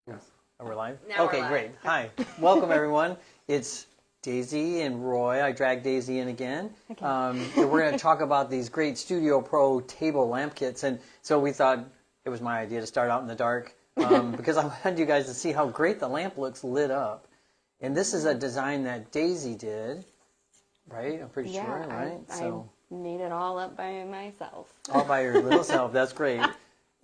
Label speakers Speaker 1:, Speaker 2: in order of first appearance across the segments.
Speaker 1: Yes. Are we live?
Speaker 2: Now
Speaker 1: Okay,
Speaker 2: we're live.
Speaker 1: great. Hi. Welcome, everyone. It's Daisy and Roy. I dragged Daisy in again.
Speaker 3: Okay.
Speaker 1: And we're going to talk about these great Studio Pro table lamp kits. And so we thought it was my idea to start out in the dark because I wanted you guys to see how great the lamp looks lit up. And this is a design that Daisy did, right? I'm pretty sure, right?
Speaker 3: I made it all up by myself.
Speaker 1: All by your little self. That's great.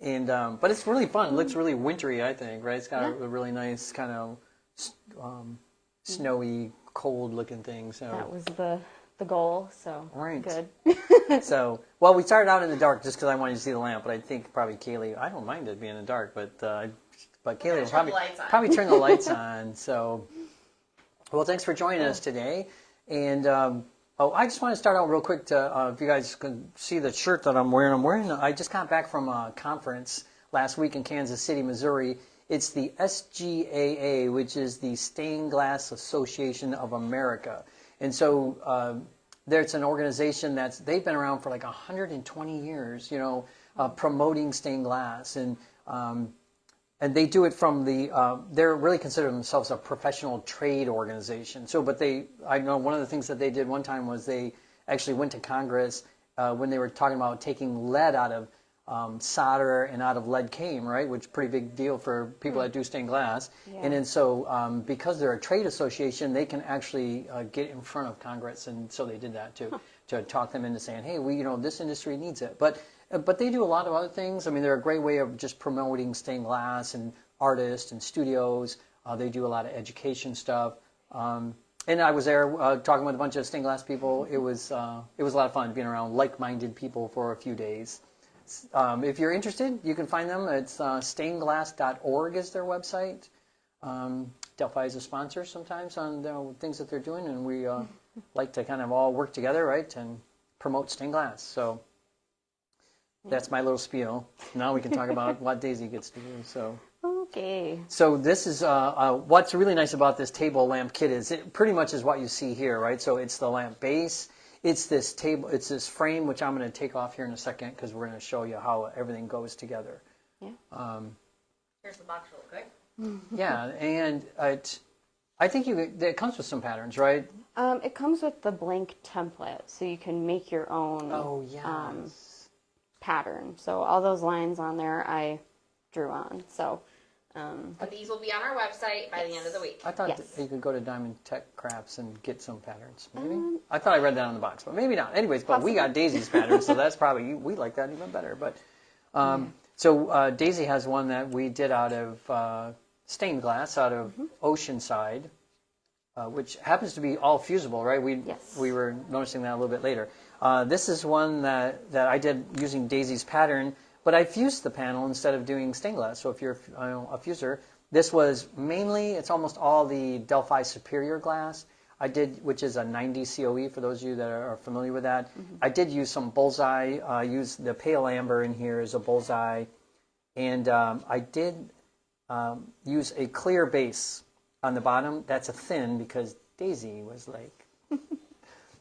Speaker 1: And but it's really fun. It looks really wintry, I think, right? It's got a really nice kind of snowy, cold-looking thing. So
Speaker 3: That was the goal, so
Speaker 1: right.
Speaker 3: good.
Speaker 1: So, well, we started out in the dark just because I wanted to see the lamp, but I think probably Kaylee, I don't mind it being in the dark, but Kaylee will probably turn the lights on. So, well, thanks for joining us today. And I just want to start out real quick to, if you guys can see the shirt that I'm wearing. I just got back from a conference last week in Kansas City, Missouri. It's the SGAA, which is the Stained Glass Association of America. And so there's an organization they've been around for like 120 years, promoting stained glass. And they do it from they're really consider themselves a professional trade organization. So, I know one of the things that they did one time was they actually went to Congress when they were talking about taking lead out of solder and out of lead came, right? Which is a pretty big deal for people that do stained glass. Yeah. And then so because they're a trade association, they can actually get in front of Congress. And so they did that to talk them into saying, hey, this industry needs it. But they do a lot of other things. I mean, they're a great way of just promoting stained glass and artists and studios. They do a lot of education stuff. And I was there talking with a bunch of stained glass people. It was a lot of fun being around like-minded people for a few days. If you're interested, you can find them. It's stainedglass.org is their website. Delphi is a sponsor sometimes on the things that they're doing, and we like to kind of all work together, right, and promote stained glass. So that's my little spiel. Now we can talk about what Daisy gets to do. So
Speaker 3: Okay.
Speaker 1: So this is what's really nice about this table lamp kit is it pretty much is what you see here, right? So it's the lamp base. It's this table. It's this frame, which I'm going to take off here in a second because we're going to show you how everything goes together.
Speaker 3: Yeah.
Speaker 2: Here's the box real quick.
Speaker 1: Yeah, and I think it comes with some patterns, right?
Speaker 3: It comes with the blank template, so you can make your own.
Speaker 1: Oh yes.
Speaker 3: Pattern. So all those lines on there, I drew on. So.
Speaker 2: But these will be on our website by the end of the week.
Speaker 1: I thought you could go to Diamond Tech Crafts and get some patterns. Maybe I thought I read that on the box, but maybe not. Anyways, but we got Daisy's pattern, so that's probably we like that even better. But so Daisy has one that we did out of stained glass, out of Oceanside, which happens to be all fusible, right? We were noticing that a little bit later. This is one that I did using Daisy's pattern. But I fused the panel instead of doing stained glass. So if you're a fuser, this was mainly, it's almost all the Delphi Superior glass. I did, which is a 90 COE for those of you that are familiar with that. I did use some bullseye, use the pale amber in here as a bullseye. And I did use a clear base on the bottom. That's a thin because Daisy was like,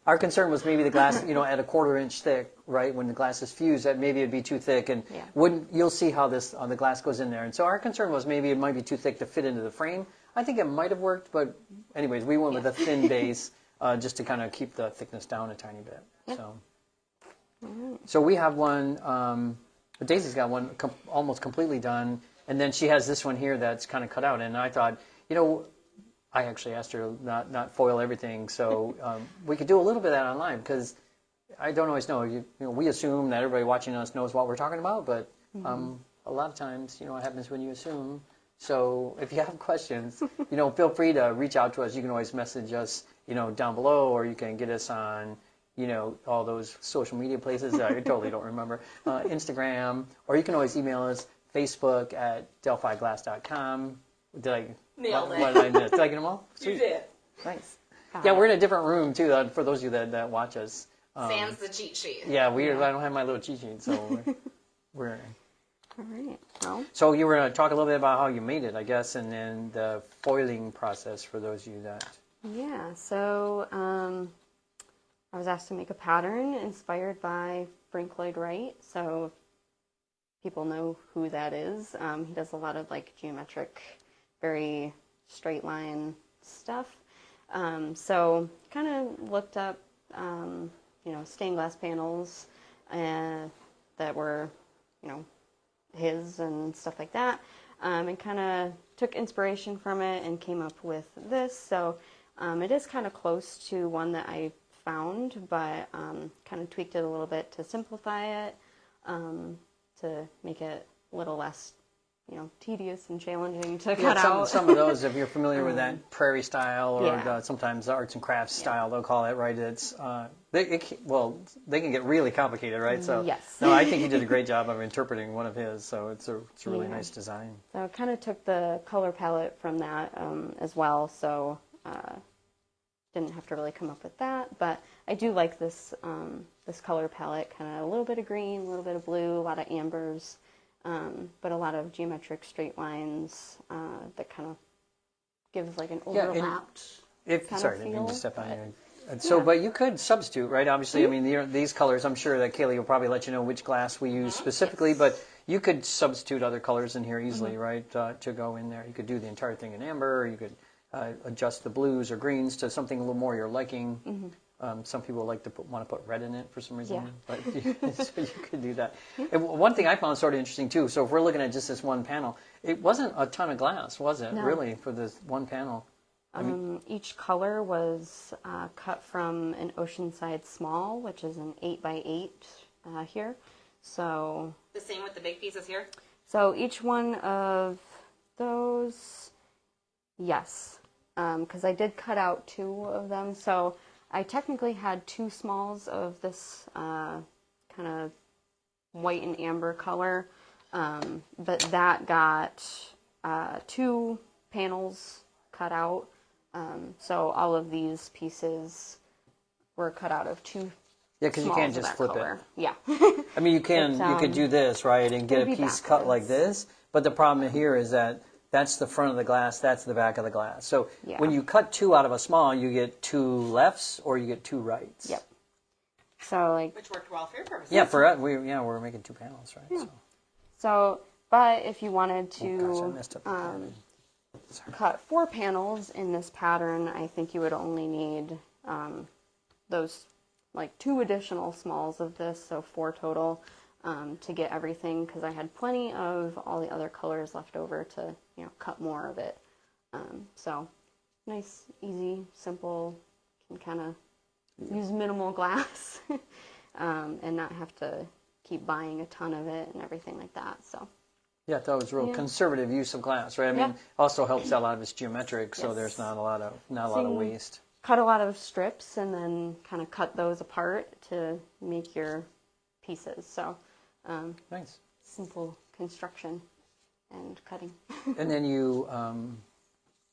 Speaker 1: our concern was maybe the glass, at a 1/4 inch thick, right? When the glass is fused, that maybe it'd be too thick, and you'll see how the glass goes in there. And so our concern was maybe it might be too thick to fit into the frame. I think it might have worked, but anyways, we went with a thin base just to kind of keep the thickness down a tiny bit. So we have one. Daisy's got one almost completely done, and then she has this one here that's kind of cut out. And I thought, I actually asked her to not foil everything, so we could do a little bit of that online because I don't always know. We assume that everybody watching us knows what we're talking about, but a lot of times, what happens when you assume. So if you have questions, feel free to reach out to us. You can always message us, down below, or you can get us on, all those social media places. I totally don't remember. Instagram, or you can always email us, Facebook at delphiglass.com. Did I?
Speaker 2: Nailed it.
Speaker 1: What did I miss? Did I get them all? Sweet.
Speaker 2: You did.
Speaker 1: Nice. Yeah, we're in a different room, too, for those of you that watch us.
Speaker 2: Sans the cheat sheet.
Speaker 1: Yeah, I don't have my little cheat sheet, so we're
Speaker 3: All right. Well.
Speaker 1: So you were going to talk a little bit about how you made it, I guess, and then the foiling process for those of you that...
Speaker 3: Yeah, so I was asked to make a pattern inspired by Frank Lloyd Wright. So people know who that is. He does a lot of geometric very straight line stuff. So kind of looked up, stained glass panels that were, his and stuff like that, and kind of took inspiration from it and came up with this. So it is kind of close to one that I found, but kind of tweaked it a little bit to simplify it, to make it a little less tedious and challenging to cut out.
Speaker 1: Some of those, if you're familiar with that prairie style, or
Speaker 3: Yeah.
Speaker 1: sometimes the arts and crafts style, they'll call it, right? It's they can get really complicated, right? So
Speaker 3: Yes.
Speaker 1: no, I think you did a great job of interpreting one of his. So it's a really nice design.
Speaker 3: So I kind of took the color palette from that as well. So didn't have to really come up with that, but I do like this this color palette. Kind of a little bit of green, a little bit of blue, a lot of ambers. But a lot of geometric straight lines that kind of gives like an overlapped
Speaker 1: Sorry, I didn't mean to
Speaker 3: feel,
Speaker 1: step on you. So, but you could substitute, right? Obviously, I mean, these colors, I'm sure that Kaylee will probably let you know which glass we use specifically, but you could substitute other colors in here easily, right, to go in there. You could do the entire thing in amber, or you could adjust the blues or greens to something a little more you're liking. Some people like to want to put red in it for some reason, but so you could do that. And one thing I found sort of interesting too, so if we're looking at just this one panel, it wasn't a ton of glass, was it, really, for this one panel?
Speaker 3: Each color was cut from an Oceanside Small, which is an 8x8 here. So
Speaker 2: The same with the big pieces here?
Speaker 3: So each one of those, yes, because I did cut out 2 of them. So I technically had 2 smalls of this kind of white and amber color, but that got 2 panels cut out. So all of these pieces were cut out of 2
Speaker 1: Yeah, because you can't just flip
Speaker 3: color.
Speaker 1: it.
Speaker 3: Yeah.
Speaker 1: I mean, you could do this, right, and get a piece cut like this, but the problem here is that that's the front of the glass, that's the back of the glass. So when you cut 2 out of a small, you get 2 lefts or you get 2 rights.
Speaker 3: Yep. So
Speaker 2: Which worked well for your purposes.
Speaker 1: Yeah, for us, we're making 2 panels, right?
Speaker 3: Yeah. So, but if you wanted to
Speaker 1: Oh, gosh, I messed up the pattern.
Speaker 3: cut 4 panels in this pattern, I think you would only need those like 2 additional smalls of this, so 4 total, to get everything, because I had plenty of all the other colors left over to cut more of it. So nice, easy, simple, can kind of use minimal glass and not have to keep buying a ton of it and everything like that. So
Speaker 1: yeah, that was real conservative use of glass, right? I mean, also helps a lot of it's geometric, so
Speaker 3: Yes.
Speaker 1: there's not a lot of waste.
Speaker 3: Cut a lot of strips and then kind of cut those apart to make your pieces. So
Speaker 1: Nice.
Speaker 3: simple construction and cutting.
Speaker 1: And then you,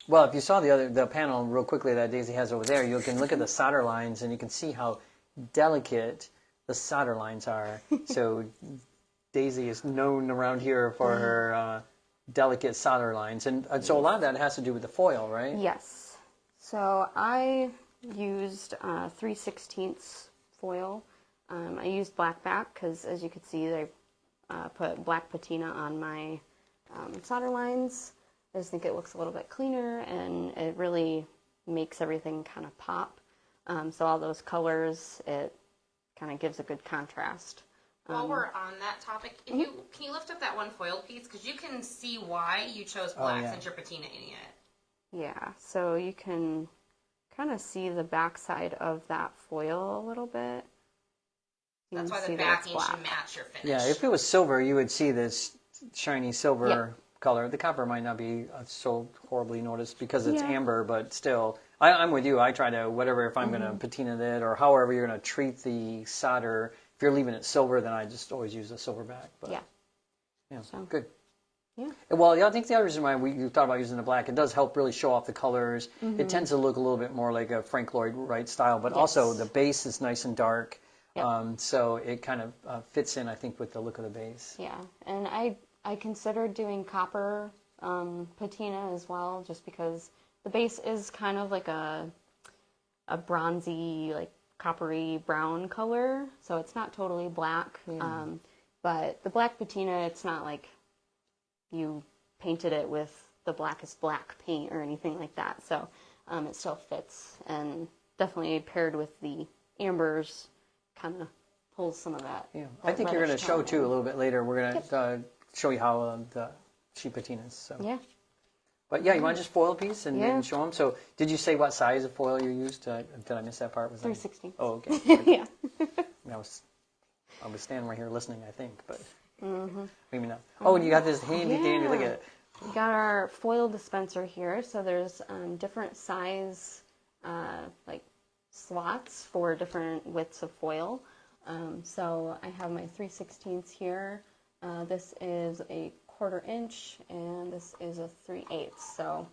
Speaker 1: well, if you saw the panel real quickly that Daisy has over there, you can look at the solder lines and you can see how delicate the solder lines are. So Daisy is known around here for her delicate solder lines, and so a lot of that has to do with the foil, right?
Speaker 3: Yes. So I used 3/16 foil. I used black back because, as you can see, they put black patina on my solder lines. I just think it looks a little bit cleaner, and it really makes everything kind of pop. So all those colors, it kind of gives a good contrast.
Speaker 2: While we're on that topic, can you lift up that one foiled piece? Because you can see why you chose black since you're patinaing it.
Speaker 3: Yeah, so you can kind of see the backside of that foil a little bit.
Speaker 2: That's why the backing should match your finish.
Speaker 1: Yeah, if it was silver, you would see this shiny silver color. The copper might not be so horribly noticed because it's amber, but still, I'm with you. I try to, if I'm going to patina it or however you're going to treat the solder, if you're leaving it silver, then I just always use a silver back. But, yeah, good.
Speaker 3: Yeah.
Speaker 1: Well, I think the other reason why you thought about using the black, it does help really show off the colors. It tends to look a little bit more like a Frank Lloyd Wright style, but also the base is nice and dark. Yep. So it kind of fits in, I think, with the look of the base.
Speaker 3: Yeah, and I considered doing copper patina as well, just because the base is kind of like a bronzy, like coppery brown color, so it's not totally black. But the black patina, it's not like you painted it with the blackest black paint or anything like that. So it still fits, and definitely paired with the ambers kind of pulls some of that.
Speaker 1: Yeah, I think you're going to show too a little bit later. We're going to show you how the sheet patinas. So.
Speaker 3: Yeah.
Speaker 1: But yeah, you want to just foil a piece and show them? So did you say what size of foil you used? Did I miss that part? Was
Speaker 3: 3/16.
Speaker 1: Oh, okay.
Speaker 3: Yeah.
Speaker 1: I was standing right here listening, I think, but maybe not. Oh, and you got this handy dandy. Look at it.
Speaker 3: We got our foil dispenser here. So there's different size like slots for different widths of foil. So I have my 3/16 here. This is a 1/4 inch, and this is a 3/8. So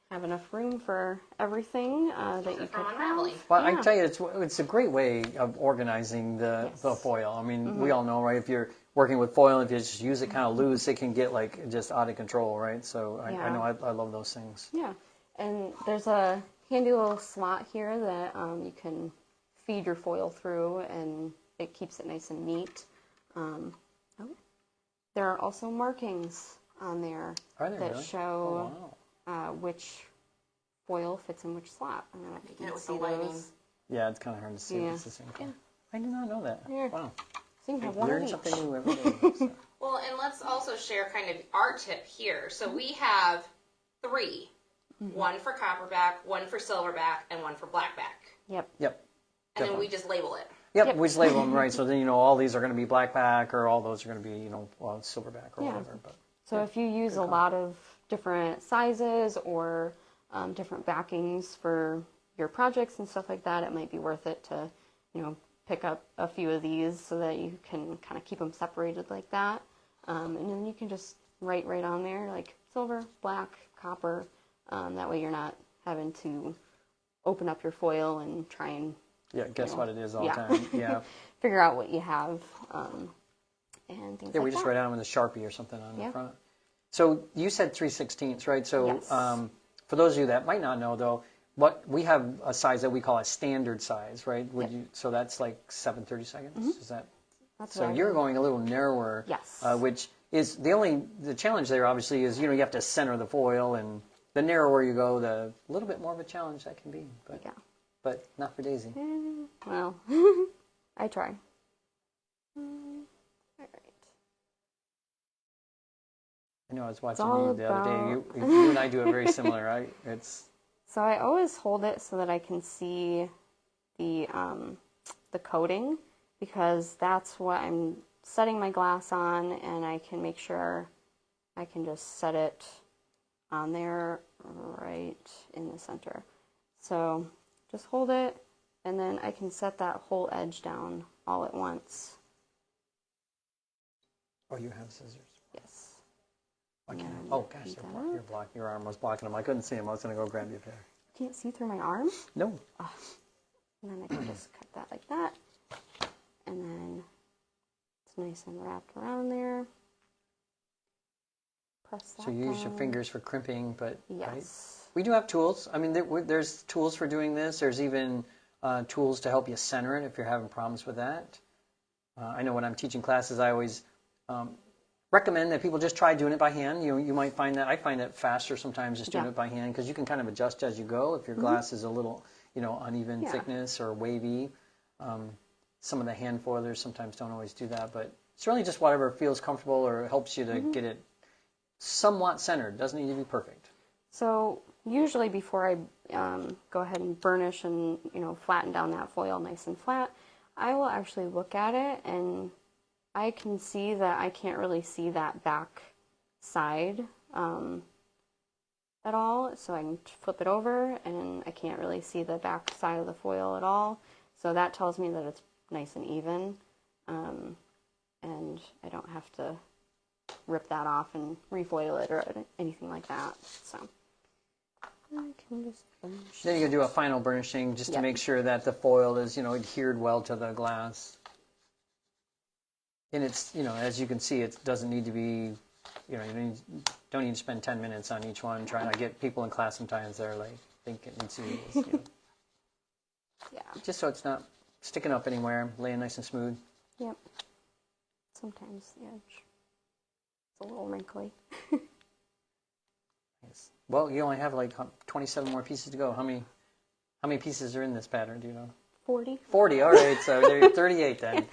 Speaker 3: have enough room for everything that you can
Speaker 2: unraveling.
Speaker 3: have.
Speaker 1: Well, I can tell you, it's a great way of organizing the foil. I mean, we all know, right? If you're working with foil, if you just use it kind of loose, it can get like just out of control, right? So I know I love those things.
Speaker 3: Yeah, and there's a handy little slot here that you can feed your foil through, and it keeps it nice and neat. There are also markings on there that
Speaker 1: really?
Speaker 3: show which foil fits in which slot. I don't know if you can see those.
Speaker 1: Yeah, it's kind of hard to see. It's the same color. I did not know that.
Speaker 3: Yeah.
Speaker 1: Wow.
Speaker 3: So you can have one
Speaker 1: Learn
Speaker 3: of each.
Speaker 1: something new every day. So.
Speaker 2: Well, and let's also share kind of our tip here. So we have 3. One for copperback, one for silverback, and one for blackback.
Speaker 3: Yep.
Speaker 2: And then we just label it.
Speaker 1: Yep, we just label them, right? So then, all these are going to be blackback, or all those are going to be, silverback or whatever. But
Speaker 3: so if you use a lot of different sizes or different backings for your projects and stuff like that, it might be worth it to, pick up a few of these so that you can kind of keep them separated like that. And then you can just write right on there, like silver, black, copper. That way you're not having to open up your foil and try and
Speaker 1: guess what it is all the time. Yeah.
Speaker 3: figure out what you have and things like that.
Speaker 1: We just write down with a Sharpie or something on the front. So you said 3/16, right? So
Speaker 3: Yes.
Speaker 1: For those of you that might not know, though, we have a size that we call a standard size, right? So that's like 7/32. Is that?
Speaker 3: That's
Speaker 1: So
Speaker 3: right.
Speaker 1: you're going a little narrower.
Speaker 3: Yes.
Speaker 1: Which is the challenge there. Obviously, is you have to center the foil, and the narrower you go, the little bit more of a challenge that can be. But not for Daisy.
Speaker 3: Well, I try. All right.
Speaker 1: I know I was watching
Speaker 3: all
Speaker 1: you the other day. You and I do it very similar, right?
Speaker 3: So I always hold it so that I can see the coating, because that's what I'm setting my glass on, and I can make sure I can just set it on there right in the center. So just hold it, and then I can set that whole edge down all at once.
Speaker 1: Oh, you have scissors.
Speaker 3: Yes.
Speaker 1: Okay. Oh gosh, your arm was blocking them. I couldn't see them. I was going to go grab you there.
Speaker 3: Can't see through my arm?
Speaker 1: No.
Speaker 3: Oh. And then I can just cut that like that. And then it's nice and wrapped around there. Press that
Speaker 1: So you use your
Speaker 3: down.
Speaker 1: fingers for crimping, but
Speaker 3: Yes.
Speaker 1: right? We do have tools. I mean, there's tools for doing this. There's even tools to help you center it if you're having problems with that. I know when I'm teaching classes, I always recommend that people just try doing it by hand. You might find that I find it faster sometimes just doing it by hand, because you can kind of adjust as you go. If your glass is a little, uneven thickness or wavy, some of the hand foilers sometimes don't always do that. But it's really just whatever feels comfortable or helps you to get it somewhat centered. Doesn't need to be perfect.
Speaker 3: So usually before I go ahead and burnish and flatten down that foil nice and flat, I will actually look at it, and I can see that I can't really see that back side at all. So I can flip it over, and I can't really see the back side of the foil at all. So that tells me that it's nice and even, and I don't have to rip that off and refoil it or anything like that. So I can just burnish.
Speaker 1: Then you can do a final burnishing just to make sure that the foil is, adhered well to the glass. And it's, as you can see, it doesn't need to be, you don't need to spend 10 minutes on each one. Trying to get people in class sometimes they're like, think it needs to be,
Speaker 3: Yeah.
Speaker 1: just so it's not sticking up anywhere, laying nice and smooth.
Speaker 3: Yep. Sometimes the edge is a little wrinkly.
Speaker 1: Well, you only have like 27 more pieces to go. How many pieces are in this pattern? Do you know?
Speaker 3: 40.
Speaker 1: 40. All right. So there are 38 then.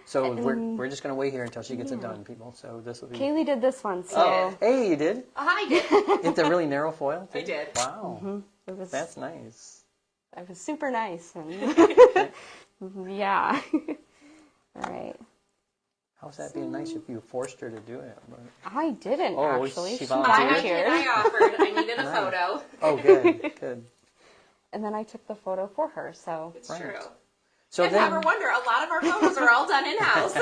Speaker 1: So we're just going to wait here until she gets it done, people. So this will be.
Speaker 3: Kaylee did this one, so.
Speaker 1: Oh, hey, you did?
Speaker 2: I did.
Speaker 1: It's a really narrow foil.
Speaker 2: I did.
Speaker 1: Wow.
Speaker 3: It was,
Speaker 1: That's nice.
Speaker 3: it was super nice. And yeah. All right.
Speaker 1: How's that being nice if you forced her to do it?
Speaker 3: I didn't
Speaker 1: Oh,
Speaker 3: actually.
Speaker 1: she
Speaker 2: I
Speaker 1: volunteered?
Speaker 2: offered. I needed a
Speaker 1: Nice.
Speaker 2: photo.
Speaker 1: Oh, good, good.
Speaker 3: And then I took the photo for her, so.
Speaker 2: It's
Speaker 1: Right.
Speaker 2: true.
Speaker 1: So
Speaker 2: And never wonder, a lot of our photos are all done in-house.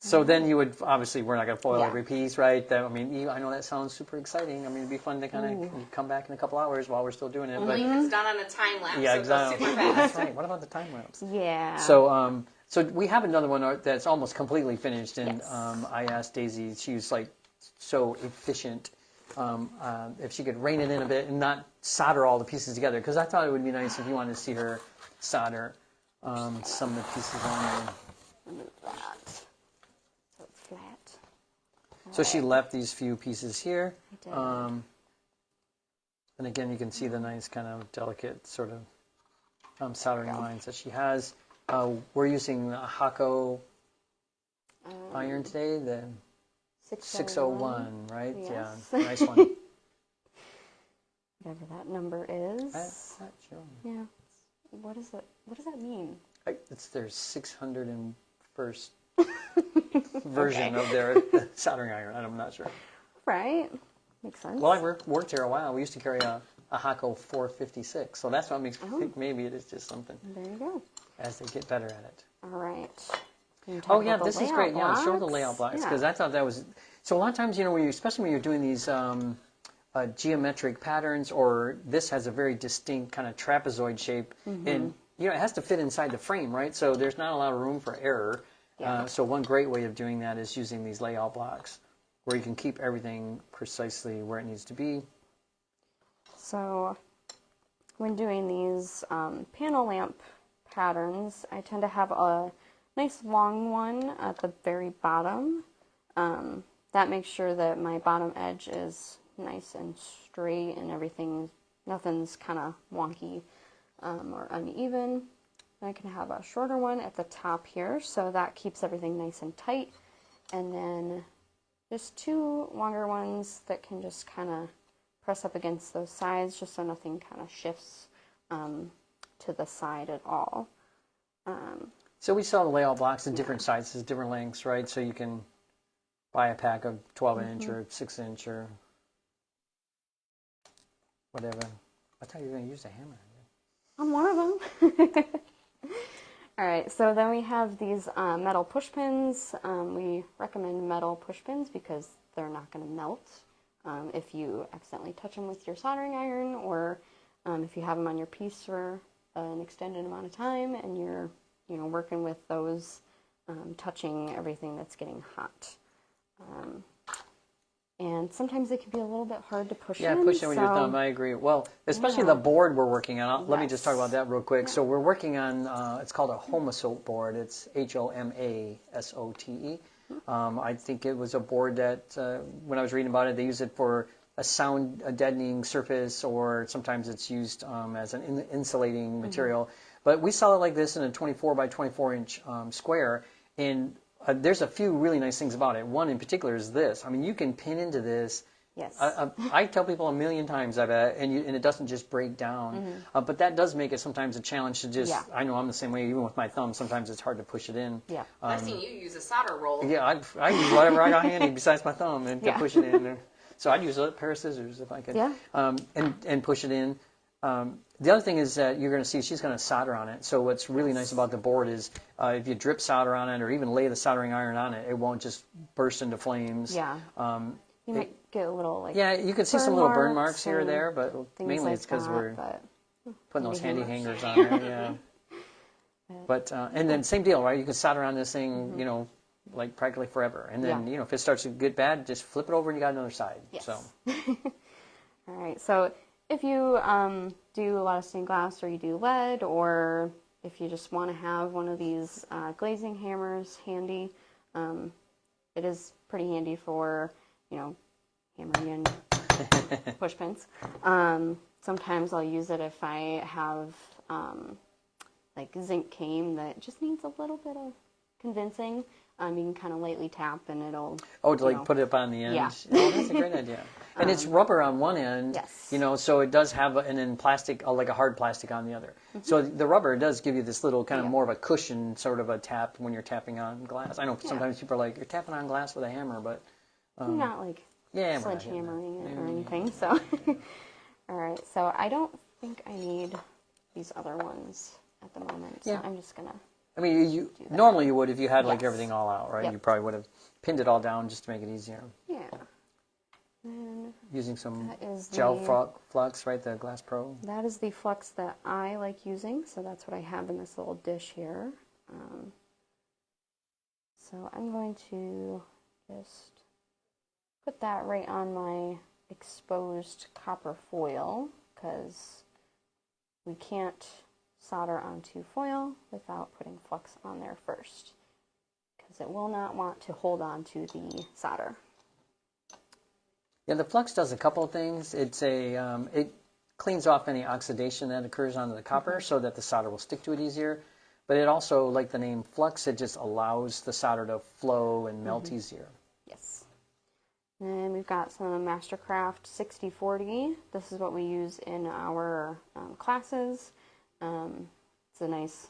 Speaker 1: So then you would, obviously, we're not going to foil
Speaker 3: Yeah.
Speaker 1: every piece, right? I mean, I know that sounds super exciting. I mean, it'd be fun to kind of come back in a couple hours while we're still doing it. But
Speaker 2: It's done on a time lapse,
Speaker 1: yeah,
Speaker 2: so it goes
Speaker 1: exactly.
Speaker 2: super
Speaker 1: That's
Speaker 2: fast.
Speaker 1: right. What about the time lapse?
Speaker 3: Yeah.
Speaker 1: So, so we have another one that's almost completely finished, and
Speaker 3: Yes.
Speaker 1: I asked Daisy. She was like so efficient. If she could rein it in a bit and not solder all the pieces together, because I thought it would be nice if you wanted to see her solder some of the pieces on there.
Speaker 3: Remove that. So it's flat.
Speaker 1: So she left these few pieces here.
Speaker 3: I did.
Speaker 1: And again, you can see the nice kind of delicate sort of soldering lines that she has. We're using a Hakko iron today, the 601, right?
Speaker 3: Yes.
Speaker 1: Yeah, nice one.
Speaker 3: Whatever that number is.
Speaker 1: That's not sure.
Speaker 3: Yeah. What is it? What does that mean?
Speaker 1: It's their 601st version of their soldering iron. I'm not sure.
Speaker 3: Right. Makes sense.
Speaker 1: Well, I worked here a while. We used to carry a Hakko 456, so that's what makes me think maybe it is just something
Speaker 3: There you go.
Speaker 1: as they get better at it.
Speaker 3: All right. Can you talk
Speaker 1: Oh yeah,
Speaker 3: about the
Speaker 1: this is
Speaker 3: layout
Speaker 1: great. Yeah, show the
Speaker 3: blocks?
Speaker 1: layout blocks, because
Speaker 3: Yeah.
Speaker 1: I thought that was so. A lot of times, you know, especially when you're doing these geometric patterns, or this has a very distinct kind of trapezoid shape, and you know it has to fit inside the frame, right? So there's not a lot of room for error.
Speaker 3: Yeah.
Speaker 1: So one great way of doing that is using these layout blocks, where you can keep everything precisely where it needs to be.
Speaker 3: So when doing these panel lamp patterns, I tend to have a nice long one at the very bottom. That makes sure that my bottom edge is nice and straight and everything, nothing's kind of wonky or uneven. I can have a shorter one at the top here, so that keeps everything nice and tight. And then just two longer ones that can just kind of press up against those sides, just so nothing kind of shifts to the side at all.
Speaker 1: So we sell the layout blocks in different sizes, different lengths, right? So you can buy a pack of 12-inch or 6-inch or whatever. I thought you were going to use a hammer.
Speaker 3: I'm one of them. All right, so then we have these metal push pins. We recommend metal push pins because they're not going to melt if you accidentally touch them with your soldering iron, or if you have them on your piece for an extended amount of time and you're working with those, touching everything that's getting hot. And sometimes they can be a little bit hard to push in.
Speaker 1: Yeah, push in with your thumb, I agree. Well, especially the board we're working on. Let me just talk about that real quick. So we're working on, it's called a Homasote board. It's Homasote. I think it was a board that, when I was reading about it, they use it for a sound deadening surface, or sometimes it's used as an insulating material. But we sell it like this in a 24 by 24 inch square, and there's a few really nice things about it. One in particular is this. I mean, you can pin into this.
Speaker 3: Yes.
Speaker 1: I tell people a million times, I bet, and it doesn't just break down. But that does make it sometimes a challenge to just, I know I'm the same way, even with my thumb, sometimes it's hard to push it in.
Speaker 3: Yeah.
Speaker 2: I've seen you use a solder roll.
Speaker 1: Yeah, I use whatever I got handy besides my thumb and to push it in. So I'd use a pair of scissors if I could.
Speaker 3: Yeah.
Speaker 1: And push it in. The other thing is that you're going to see she's going to solder on it. So what's really nice about the board is if you drip solder on it or even lay the soldering iron on it, it won't just burst into flames.
Speaker 3: Yeah. You might get a little
Speaker 1: you can see some little burn marks here or there, but mainly
Speaker 3: like
Speaker 1: it's because we're
Speaker 3: but
Speaker 1: putting those handy hangers on there. Yeah. But and then same deal, right? You can solder on this thing, you know, like practically forever. And then you know, if it starts to get bad, just flip it over and you got another side.
Speaker 3: Yes.
Speaker 1: So.
Speaker 3: All right. So if you do a lot of stained glass, or you do lead, or if you just want to have one of these glazing hammers handy, it is pretty handy for, you know, hammering in push pins. Sometimes I'll use it if I have like zinc cane that just needs a little bit of convincing. You can kind of lightly tap and it'll...
Speaker 1: Oh, to like put it up on the end?
Speaker 3: Yeah.
Speaker 1: Oh, that's a great idea. And it's rubber on one end,
Speaker 3: Yes.
Speaker 1: you know, so it does have, and then plastic, like a hard plastic on the other. So the rubber does give you this little kind of more of a cushion sort of a tap when you're tapping on glass. I know sometimes people are like, you're tapping on glass with a hammer, but...
Speaker 3: not like sledgehammering it or anything, so... All right, so I don't think I need these other ones at the moment, so I'm just going to...
Speaker 1: I mean, you normally you would if you had like
Speaker 3: Yes.
Speaker 1: everything all out, right?
Speaker 3: Yep.
Speaker 1: You probably would have pinned it all down just to make it easier.
Speaker 3: Yeah. And
Speaker 1: Using some
Speaker 3: that is
Speaker 1: gel
Speaker 3: the-
Speaker 1: flux, right? The Glass Pro.
Speaker 3: that is the flux that I like using, so that's what I have in this little dish here. So I'm going to just put that right on my exposed copper foil, because we can't solder onto foil without putting flux on there first, because it will not want to hold on to the solder.
Speaker 1: Yeah, the flux does a couple of things. It's it cleans off any oxidation that occurs onto the copper so that the solder will stick to it easier. But it also, like the name flux, it just allows the solder to flow and melt easier.
Speaker 3: Yes. And we've got some Mastercraft 6040. This is what we use in our classes. It's a nice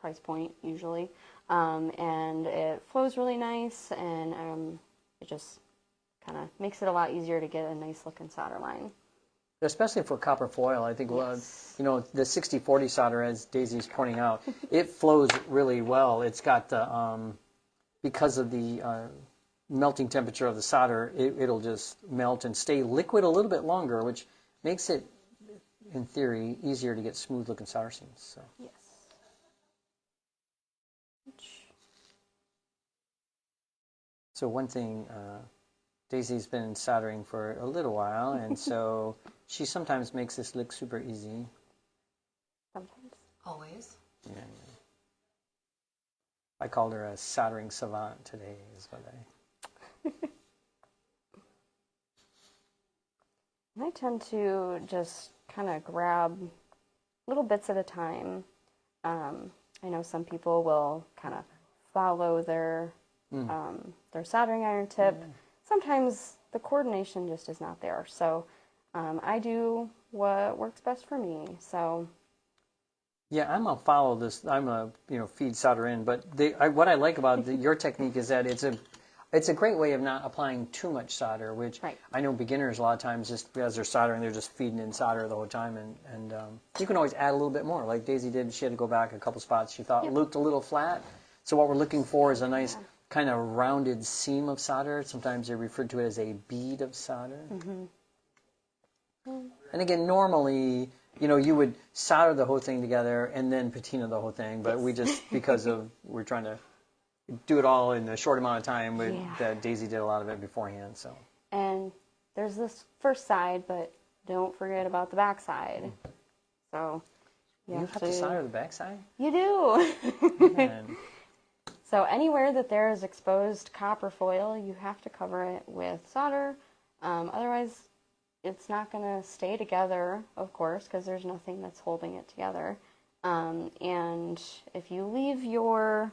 Speaker 3: price point usually, and it flows really nice, and it just kind of makes it a lot easier to get a nice looking solder line.
Speaker 1: Especially for copper foil, I think,
Speaker 3: Yes.
Speaker 1: you know, the 6040 solder, as Daisy's pointing out, it flows really well. It's got the, because of the melting temperature of the solder, it'll just melt and stay liquid a little bit longer, which makes it, in theory, easier to get smooth looking solder seams. So.
Speaker 3: Yes.
Speaker 1: So one thing, Daisy's been soldering for a little while, and so she sometimes makes this look super easy.
Speaker 3: Sometimes.
Speaker 2: Always.
Speaker 1: Yeah. I called her a soldering savant today, is what
Speaker 3: I tend to just kind of grab little bits at a time. I know some people will kind of follow their soldering iron tip. Sometimes the coordination just is not there. So I do what works best for me. So
Speaker 1: Yeah, I'm gonna follow this. I'm gonna feed solder in. But what I like about your technique is that it's a great way of not applying too much solder. Which I know beginners a lot of times just as they're soldering, they're just feeding in solder the whole time, and you can always add a little bit more. Like Daisy did, she had to go back a couple spots she thought looked a little flat. So what we're looking for is a nice kind of rounded seam of solder. Sometimes they refer to it as a bead of solder. And again, normally, you would solder the whole thing together and then patina the whole thing. But we just, because we're trying to do it all in a short amount of time, that Daisy did a lot of it beforehand. So.
Speaker 3: And there's this first side, but don't forget about the back side. So
Speaker 1: you have to solder the back side?
Speaker 3: You do.
Speaker 1: Man.
Speaker 3: So anywhere that there is exposed copper foil, you have to cover it with solder. Otherwise, it's not going to stay together, of course, because there's nothing that's holding it together. And if you leave your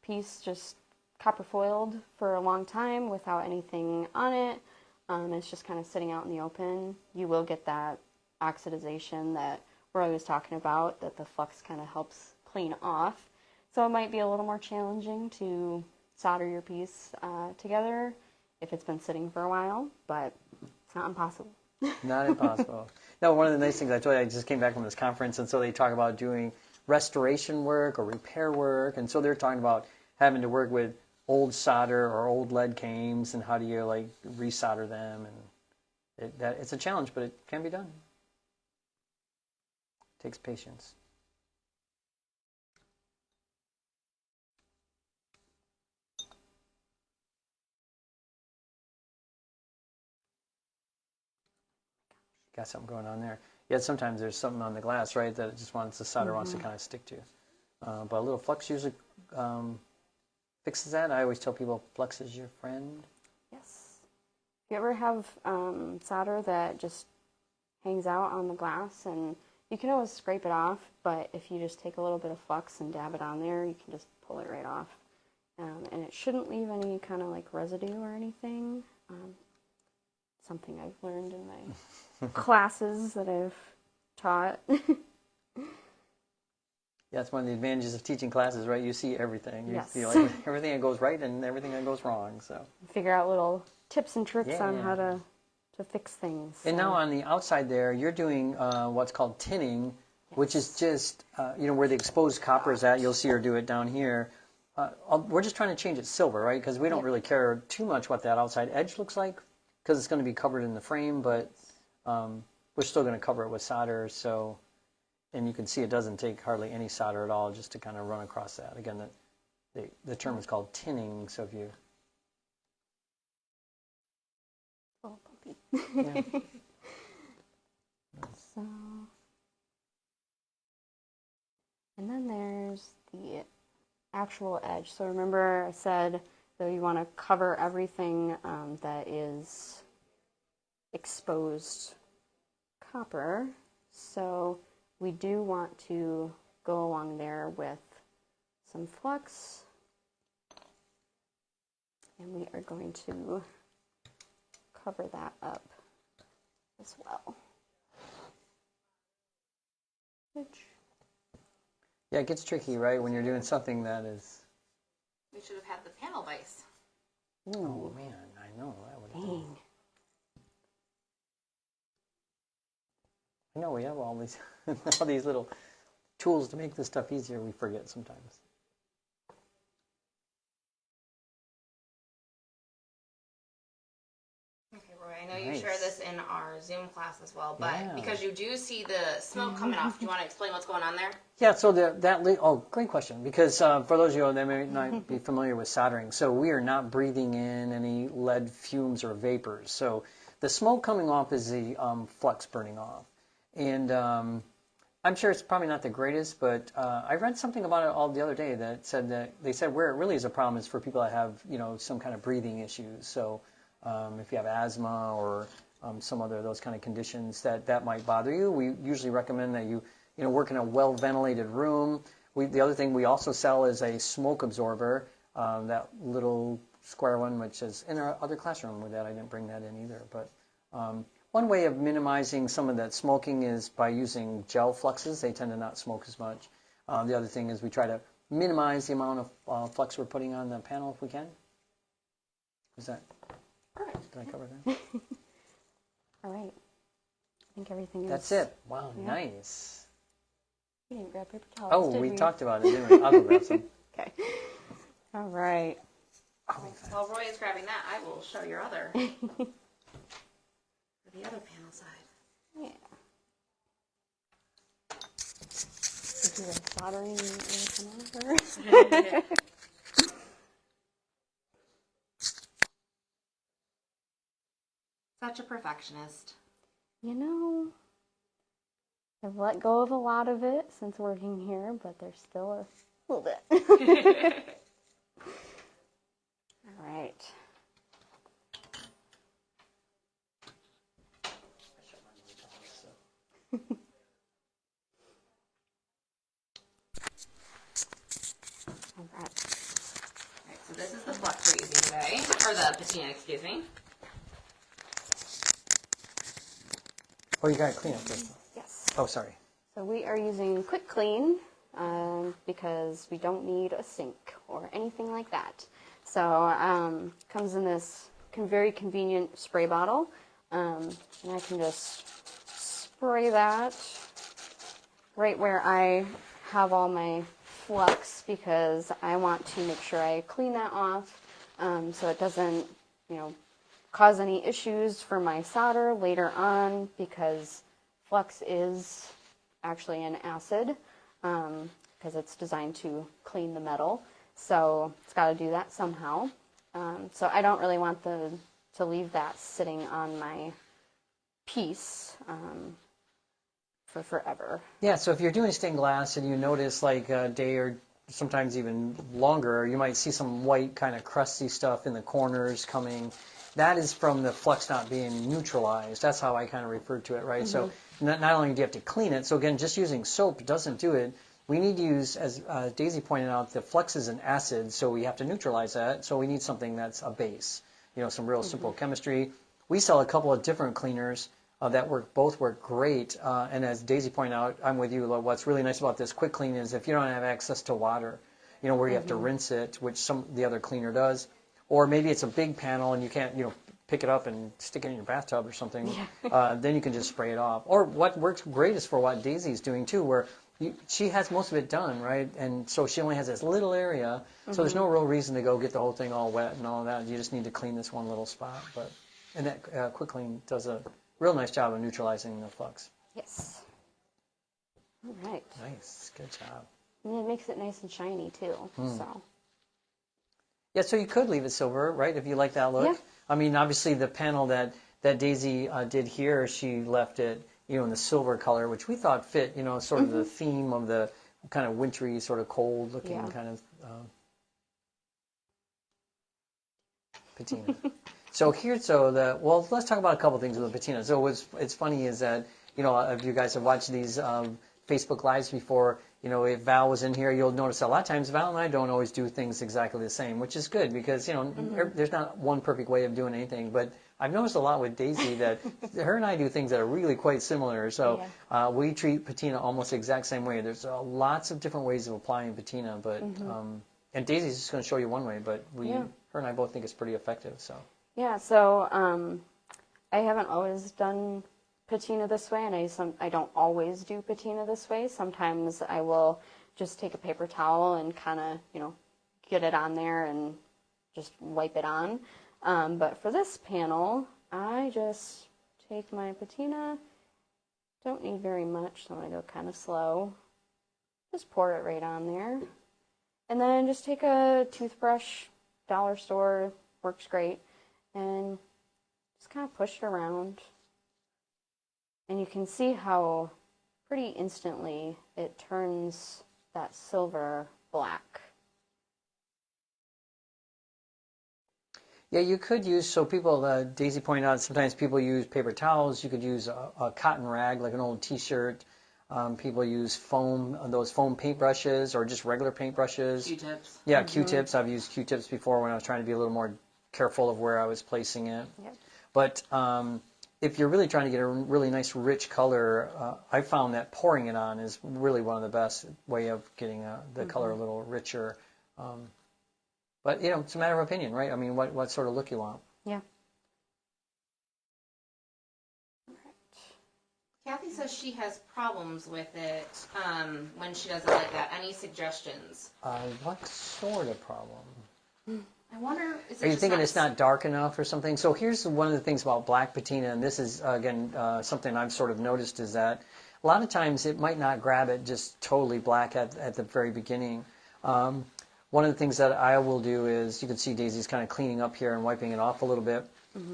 Speaker 3: piece just copper foiled for a long time without anything on it, it's just kind of sitting out in the open, you will get that oxidization that we're always talking about, that the flux kind of helps clean off. So it might be a little more challenging to solder your piece together if it's been sitting for a while, but it's not impossible.
Speaker 1: Not impossible. No, one of the nice things I told you, I just came back from this conference, and so they talk about doing restoration work or repair work, and so they're talking about having to work with old solder or old lead cames, and how do you like resolder them, and it's a challenge, but it can be done. It takes patience. Got something going on there. Yet sometimes there's something on the glass, right, that it just wants the solder wants to kind of stick to. But a little flux usually fixes that. I always tell people flux is your friend.
Speaker 3: Yes. If You ever have solder that just hangs out on the glass, and you can always scrape it off, but if you just take a little bit of flux and dab it on there, you can just pull it right off. And it shouldn't leave any kind of like residue or anything. Something I've learned in my classes that I've taught.
Speaker 1: Yeah, that's one of the advantages of teaching classes, right? You see everything. You
Speaker 3: Yes.
Speaker 1: see like everything that goes right and everything that goes wrong. So
Speaker 3: Figure out little tips and tricks on
Speaker 1: Yeah.
Speaker 3: how to fix things.
Speaker 1: And
Speaker 3: So-
Speaker 1: now on the outside there, you're doing what's called tinning, which is just, where the exposed copper is at. You'll see her do it down here. We're just trying to change it silver, right? Because we don't really care too much what that outside edge looks like, because it's going to be covered in the frame, but we're still going to cover it with solder. So, and you can see it doesn't take hardly any solder at all just to kind of run across that. Again, the term is called tinning. So if you...
Speaker 3: Oh, puppy.
Speaker 1: Yeah.
Speaker 3: So, and then there's the actual edge. So remember I said that you want to cover everything that is exposed copper. So we do want to go along there with some flux. And we are going to cover that up as well.
Speaker 1: Yeah, it gets tricky, right? When you're doing something that is...
Speaker 2: We should have had the panel vise.
Speaker 1: Oh, man, I know. That would have
Speaker 3: Dang.
Speaker 1: I know we have all these all these little tools to make this stuff easier. We forget sometimes.
Speaker 2: Okay, Roy, I know you
Speaker 1: Nice.
Speaker 2: share this in our Zoom class as well, but
Speaker 1: Yeah.
Speaker 2: because you do see the smoke coming off, do you want to explain what's going on there?
Speaker 1: Yeah, so great question. Because for those of you that may not be familiar with soldering, so we are not breathing in any lead fumes or vapors. So the smoke coming off is the flux burning off. And I'm sure it's probably not the greatest, but I read something about it all the other day that said that they said where it really is a problem is for people that have, some kind of breathing issues. So if you have asthma or some other of those kind of conditions that might bother you, we usually recommend that you work in a well-ventilated room. The other thing we also sell is a smoke absorber, that little square one, which is in our other classroom with that. I didn't bring that in either. But one way of minimizing some of that smoking is by using gel fluxes. They tend to not smoke as much. The other thing is we try to minimize the amount of flux we're putting on the panel if we can. Is that
Speaker 2: Perfect.
Speaker 1: Did I cover that?
Speaker 3: All right. I think everything is...
Speaker 1: That's it. Wow,
Speaker 3: Yeah.
Speaker 1: Nice.
Speaker 3: We didn't grab paper towels,
Speaker 1: Oh,
Speaker 3: did
Speaker 1: we
Speaker 3: we?
Speaker 1: talked about it, didn't we? I'll go grab some.
Speaker 3: Okay. All right.
Speaker 2: While Roy is grabbing that, I will show your other, the other panel side.
Speaker 3: Yeah. Did you like soldering come over?
Speaker 2: Such a perfectionist.
Speaker 3: I've let go of a lot of it since working here, but there's still a little bit. All right. All right.
Speaker 2: Alright, so this is the flux we're using today, or the patina, excuse me.
Speaker 1: Oh, you got to clean up this.
Speaker 3: Yes.
Speaker 1: Oh, sorry.
Speaker 3: So we are using Quick Clean because we don't need a sink or anything like that. So comes in this very convenient spray bottle, and I can just spray that right where I have all my flux because I want to make sure I clean that off so it doesn't, cause any issues for my solder later on because flux is actually an acid because it's designed to clean the metal. So it's got to do that somehow. So I don't really want to leave that sitting on my piece for forever.
Speaker 1: Yeah, so if you're doing stained glass and you notice like a day or sometimes even longer, you might see some white kind of crusty stuff in the corners coming. that is from the flux not being neutralized. That's how I kind of referred to it, right? So not only do you have to clean it, so again, just using soap doesn't do it. We need to use, as Daisy pointed out, the flux is an acid, so we have to neutralize that. So we need something that's a base, some real simple chemistry. We sell a couple of different cleaners that both work great. And as Daisy pointed out, I'm with you. What's really nice about this quick clean is if you don't have access to water, where you have to rinse it, which the other cleaner does, or maybe it's a big panel and you can't, pick it up and stick it in your bathtub or something, then you can just spray it off. Or what works great is for what Daisy's doing too, where she has most of it done, right? And so she only has this little area, so there's no real reason to go get the whole thing all wet and all that. You just need to clean this one little spot. And that quick clean does a real nice job of neutralizing the flux.
Speaker 3: Yes. All right.
Speaker 1: Nice, good job.
Speaker 3: And it makes it nice and shiny too. So.
Speaker 1: Yeah, so you could leave it silver, right, if you like that look.
Speaker 3: Yeah.
Speaker 1: I mean, obviously the panel that Daisy did here, she left it, in the silver color, which we thought fit, sort of the theme of the kind of wintry, sort of cold-looking kind of patina. So let's talk about a couple things with the patina. So it's funny is that, if you guys have watched these Facebook Lives before, if Val was in here, you'll notice a lot of times Val and I don't always do things exactly the same, which is good because, there's not one perfect way of doing anything. But I've noticed a lot with Daisy that her and I do things that are really quite similar. So we treat patina almost the exact same way. There's lots of different ways of applying patina, but and Daisy's just going to show you one way, but her and I both think it's pretty effective. So
Speaker 3: yeah, so I haven't always done patina this way, and I don't always do patina this way. Sometimes I will just take a paper towel and kind of, get it on there and just wipe it on. But for this panel, I just take my patina. Don't need very much, so I'm going to go kind of slow. Just pour it right on there. And then just take a toothbrush, dollar store, works great, and just kind of push it around. And you can see how pretty instantly it turns that silver black.
Speaker 1: yeah, you could use, so people, Daisy pointed out, sometimes people use paper towels. You could use a cotton rag, like an old T-shirt. People use those foam paintbrushes or just regular paintbrushes.
Speaker 2: Q-tips.
Speaker 1: Yeah, Q-tips. I've used Q-tips before when I was trying to be a little more careful of where I was placing it.
Speaker 3: Yep.
Speaker 1: But if you're really trying to get a really nice rich color, I found that pouring it on is really one of the best way of getting the color a little richer. But, it's a matter of opinion, right? I mean, what sort of look you want.
Speaker 3: Yeah.
Speaker 2: Kathy says she has problems with it when she does it like that. Any suggestions?
Speaker 1: What sort of problem?
Speaker 2: I wonder, is it
Speaker 1: Are you
Speaker 2: just
Speaker 1: thinking it's not dark enough or something? So here's one of the things about black patina, and this is, again, something I've sort of noticed is that a lot of times it might not grab it just totally black at the very beginning. One of the things that I will do is, you can see Daisy's kind of cleaning up here and wiping it off a little bit.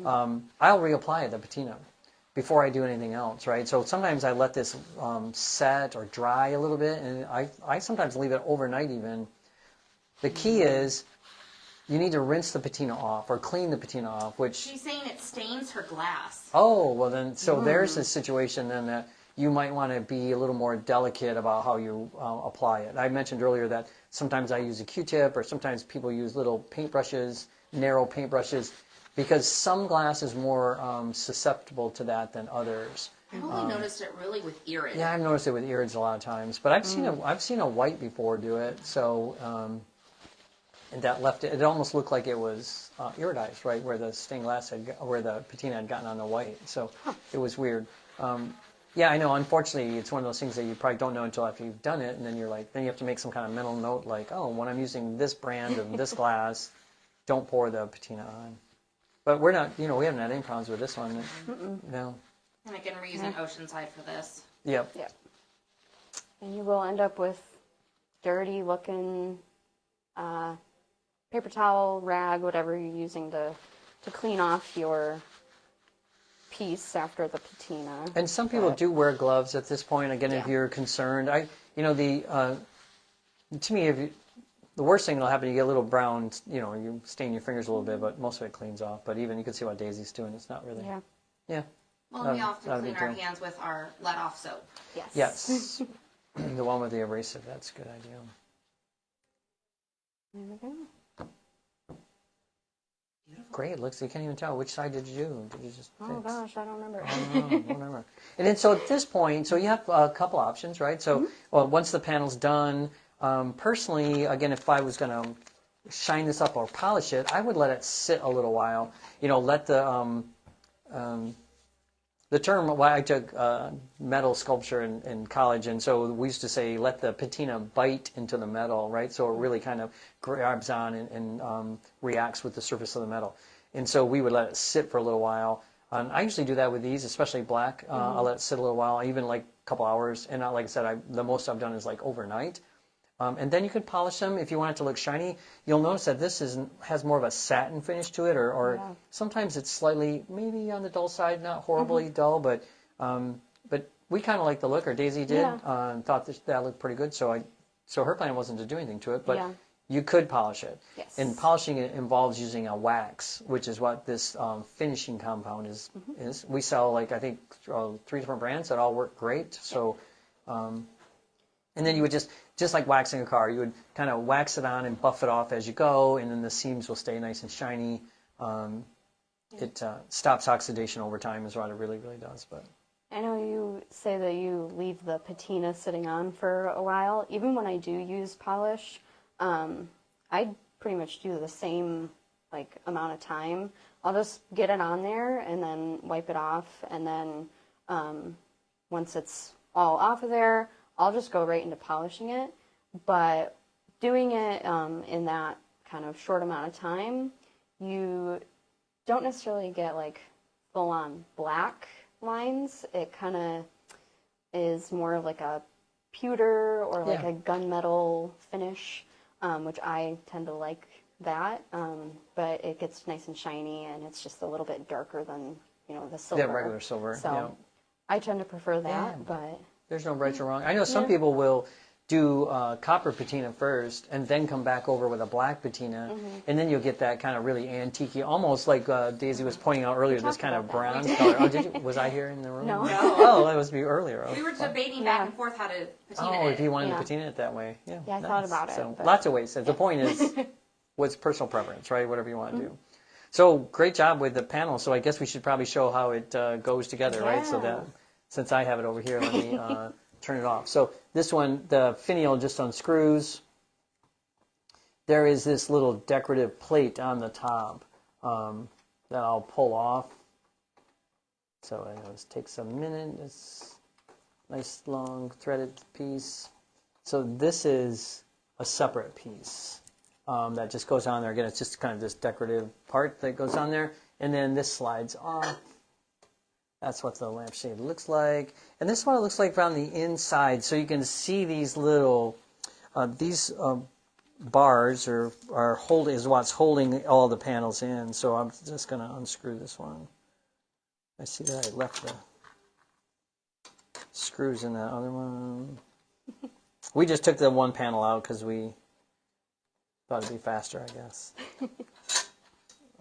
Speaker 1: I'll reapply the patina before I do anything else, right? So sometimes I let this set or dry a little bit, and I sometimes leave it overnight even. The key is you need to rinse the patina off or clean the patina off, which...
Speaker 2: She's saying it stains her glass.
Speaker 1: Oh, well then, so there's a situation then that you might want to be a little more delicate about how you apply it. I mentioned earlier that sometimes I use a Q-tip or sometimes people use little paintbrushes, narrow paintbrushes, because some glass is more susceptible to that than others.
Speaker 2: I've only noticed it really with irid.
Speaker 1: Yeah, I've noticed it with irids a lot of times, but I've seen a white before do it. So, and that left it. It almost looked like it was iridized, right, where the stained glass where the patina had gotten on the white. So it was weird. Yeah, I know. Unfortunately, it's one of those things that you probably don't know until after you've done it, and then you're like, then you have to make some kind of mental note, like, oh, when I'm using this brand of this glass, don't pour the patina on. But we're not, we haven't had any problems with this one. No.
Speaker 2: And again, we're using Oceanside for this.
Speaker 1: Yep.
Speaker 3: Yep. And you will end up with dirty looking paper towel, rag, whatever you're using to clean off your piece after the patina.
Speaker 1: And some people do wear gloves at this point. Again, if you're concerned, to me, if the worst thing that'll happen, you get a little brown, you stain your fingers a little bit, but most of it cleans off. But even you can see what Daisy's doing. It's not really.
Speaker 3: Yeah.
Speaker 1: Yeah.
Speaker 2: Well, we often
Speaker 1: not a
Speaker 2: clean
Speaker 1: big
Speaker 2: our
Speaker 1: deal.
Speaker 2: hands with our let-off soap.
Speaker 3: Yes.
Speaker 1: Yes. The one with the abrasive. That's a good idea.
Speaker 3: There we go.
Speaker 1: Great. It looks. You can't even tell which side did you do. Did you just?
Speaker 3: Oh
Speaker 1: fix?
Speaker 3: gosh, I don't remember.
Speaker 1: I don't remember. And then, so at this point, so you have a couple options, right? So, well, once the panel's done, personally, again, if I was going to shine this up or polish it, I would let it sit a little while. Let the term, well, I took metal sculpture in college, and so we used to say, let the patina bite into the metal, right? So it really kind of grabs on and reacts with the surface of the metal. And so we would let it sit for a little while. I usually do that with these, especially black. I'll let it sit a little while, even like a couple hours. And like I said, the most I've done is like overnight. And then you could polish them if you want it to look shiny. You'll notice that this has more of a satin finish to it, or sometimes it's slightly maybe on the dull side, not horribly dull, but we kind of like the look, or Daisy did, thought that looked pretty good. So her plan wasn't to do anything to it, but you could polish it.
Speaker 3: Yes.
Speaker 1: And polishing it involves using a wax, which is what this finishing compound is. We sell I think 3 different brands that all work great. So. And then you would just like waxing a car, you would kind of wax it on and buff it off as you go, and then the seams will stay nice and shiny. It stops oxidation over time is what it really, really does. But
Speaker 3: I know you say that you leave the patina sitting on for a while. Even when I do use polish, I pretty much do the same amount of time. I'll just get it on there and then wipe it off, and then once it's all off of there, I'll just go right into polishing it. But doing it in that kind of short amount of time, you don't necessarily get full-on black lines. It kind of is more of a pewter or a gunmetal finish, which I tend to like that. But it gets nice and shiny, and it's just a little bit darker than the silver.
Speaker 1: Yeah, regular silver.
Speaker 3: So I tend to prefer that, but
Speaker 1: there's no right or wrong. I know some people will do copper patina first and then come back over with a black patina, and then you'll get that kind of really antique, almost like Daisy was pointing out earlier, this kind of bronze color. Oh, did you? Was I here in the room?
Speaker 3: No.
Speaker 1: Oh, that was me earlier.
Speaker 2: We were debating back and forth how to patina
Speaker 1: Oh,
Speaker 2: it.
Speaker 1: if you wanted to patina it that way. Yeah,
Speaker 3: I thought about it.
Speaker 1: So
Speaker 3: but...
Speaker 1: lots of ways. The point is, what's personal preference, right? Whatever you want to do. So great job with the panel. So I guess we should probably show how it goes together, right? So that, since I have it over here, let me turn it off. So this one, the finial just unscrews. There is this little decorative plate on the top that I'll pull off. So it takes a minute. It's nice long threaded piece. So this is a separate piece that just goes on there. Again, it's just kind of this decorative part that goes on there. And then this slides off. That's what the lampshade looks like. And this is what it looks like from the inside. So you can see these little, bars is what's holding all the panels in. So I'm just going to unscrew this one. I see that I left the screws in that other one. We just took the one panel out because we thought it'd be faster, I guess. I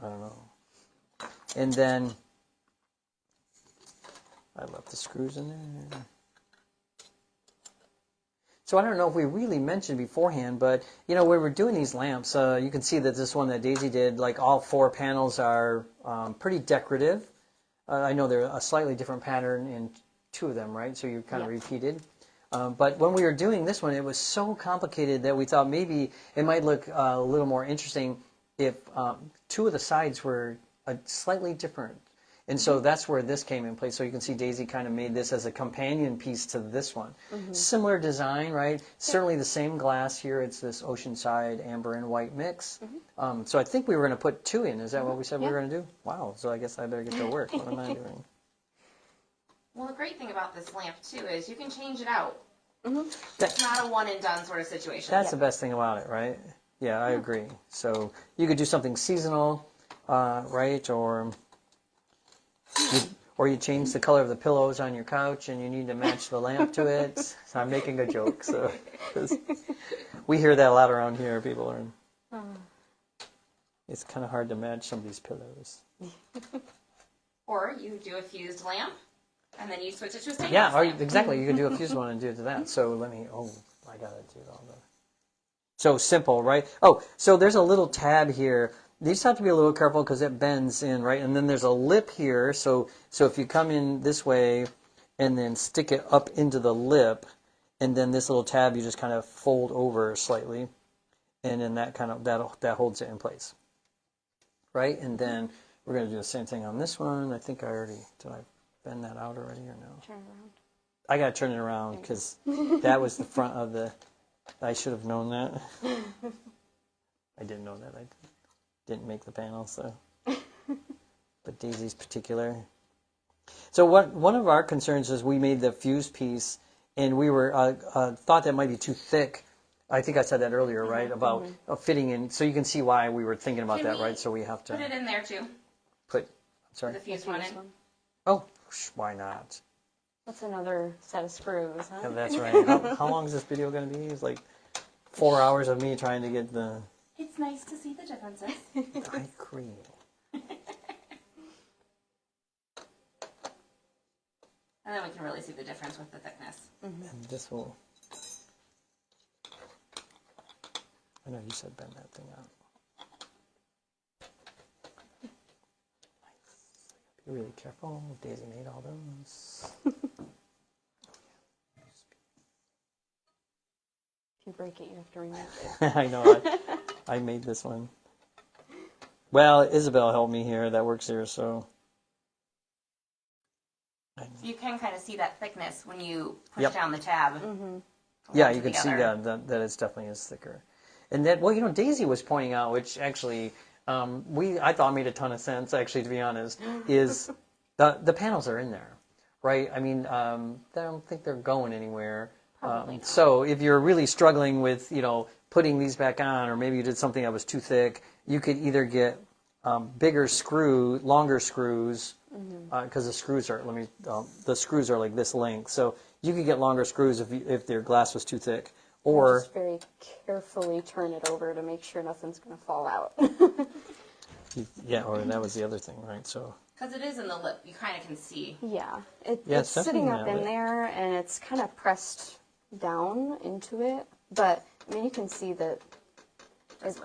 Speaker 1: don't know. And then I left the screws in there. So I don't know if we really mentioned beforehand, but when we're doing these lamps, you can see that this one that Daisy did, all 4 panels are pretty decorative. I know they're a slightly different pattern in 2 of them, right? So you kind of repeated. But when we were doing this one, it was so complicated that we thought maybe it might look a little more interesting if 2 of the sides were slightly different. And so that's where this came in place. So you can see Daisy kind of made this as a companion piece to this one. Similar design, right? Certainly the same glass here. It's this Oceanside amber and white mix. So I think we were going to put 2 in. Is that what we said we were going to do? Wow. So I guess I better get to work. What am I doing?
Speaker 2: Well, the great thing about this lamp, too, is you can change it out. It's not a one-and-done sort of situation.
Speaker 1: That's the best thing about it, right? Yeah, I agree. So you could do something seasonal, right? or you change the color of the pillows on your couch and you need to match the lamp to it. So I'm making a joke. So 'cause we hear that a lot around here. People are. It's kind of hard to match some of these pillows.
Speaker 2: Or you do a fused lamp, and then you switch it to a stained
Speaker 1: Yeah,
Speaker 2: glass
Speaker 1: or,
Speaker 2: lamp.
Speaker 1: exactly. You could do a fused one and do it to that. So let me. Oh, I gotta do all the. So simple, right? Oh, so there's a little tab here. You just have to be a little careful because it bends in, right? And then there's a lip here. So if you come in this way and then stick it up into the lip, and then this little tab you just kind of fold over slightly, and then that kind of that holds it in place, right? And then we're going to do the same thing on this one. I think I already did. I bend that out already or no?
Speaker 3: Turn around.
Speaker 1: I got to turn it around because that was the front of the. I should have known that. I didn't know that. I didn't make the panel, so. But Daisy's particular. So one of our concerns is we made the fuse piece, and we were thought that might be too thick. I think I said that earlier, right? About fitting in. So you can see why we were thinking about that, right? So we have to
Speaker 2: put it in there too.
Speaker 1: I'm sorry.
Speaker 2: The fused one in.
Speaker 1: Oh, why not?
Speaker 3: That's another set of screws, huh?
Speaker 1: Yeah, that's right. How long is this video going to be? It's like 4 hours of me trying to get the.
Speaker 2: It's nice to see the differences.
Speaker 1: I agree.
Speaker 2: And then we can really see the difference with the thickness.
Speaker 1: And this will. I know you said bend that thing out. Be really careful. Daisy made all those.
Speaker 3: If you break it, you have to remove it.
Speaker 1: I know. I made this one. Well, Isabel helped me here. That works here, so.
Speaker 2: You can kind of see that thickness when you push
Speaker 1: Yep.
Speaker 2: down the tab.
Speaker 1: Yeah, you can see that it's definitely is thicker. And that, well, Daisy was pointing out, which actually I thought made a ton of sense, actually, to be honest, is the panels are in there, right? I mean, I don't think they're going anywhere. So if you're really struggling with, putting these back on, or maybe you did something that was too thick, you could either get longer screws, because the screws are like this length. So you could get longer screws if their glass was too thick, or
Speaker 3: Just very carefully turn it over to make sure nothing's going to fall out.
Speaker 1: yeah, or that was the other thing, right? So
Speaker 2: Because it is in the lip, you kind of can see.
Speaker 3: Yeah,
Speaker 1: Yeah,
Speaker 3: it's
Speaker 1: it's
Speaker 3: sitting
Speaker 1: definitely
Speaker 3: up
Speaker 1: in
Speaker 3: in
Speaker 1: that
Speaker 3: there, and it's kind of pressed down into it. But I mean, you can see that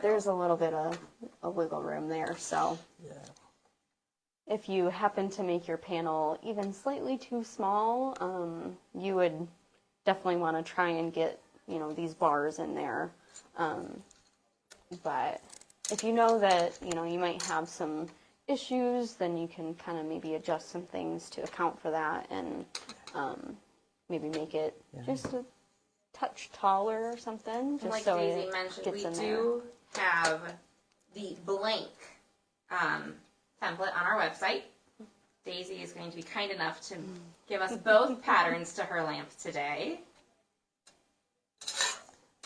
Speaker 3: there's a little bit of a wiggle room there. So
Speaker 1: yeah.
Speaker 3: if you happen to make your panel even slightly too small, you would definitely want to try and get these bars in there. But if you know that you might have some issues, then you can kind of maybe adjust some things to account for that, and maybe make it just a touch taller or something. Just
Speaker 2: Like
Speaker 3: so
Speaker 2: Daisy
Speaker 3: it
Speaker 2: mentioned,
Speaker 3: gets
Speaker 2: we
Speaker 3: in
Speaker 2: do have the blank template on our website. Daisy is going to be kind enough to give us both patterns to her lamp today.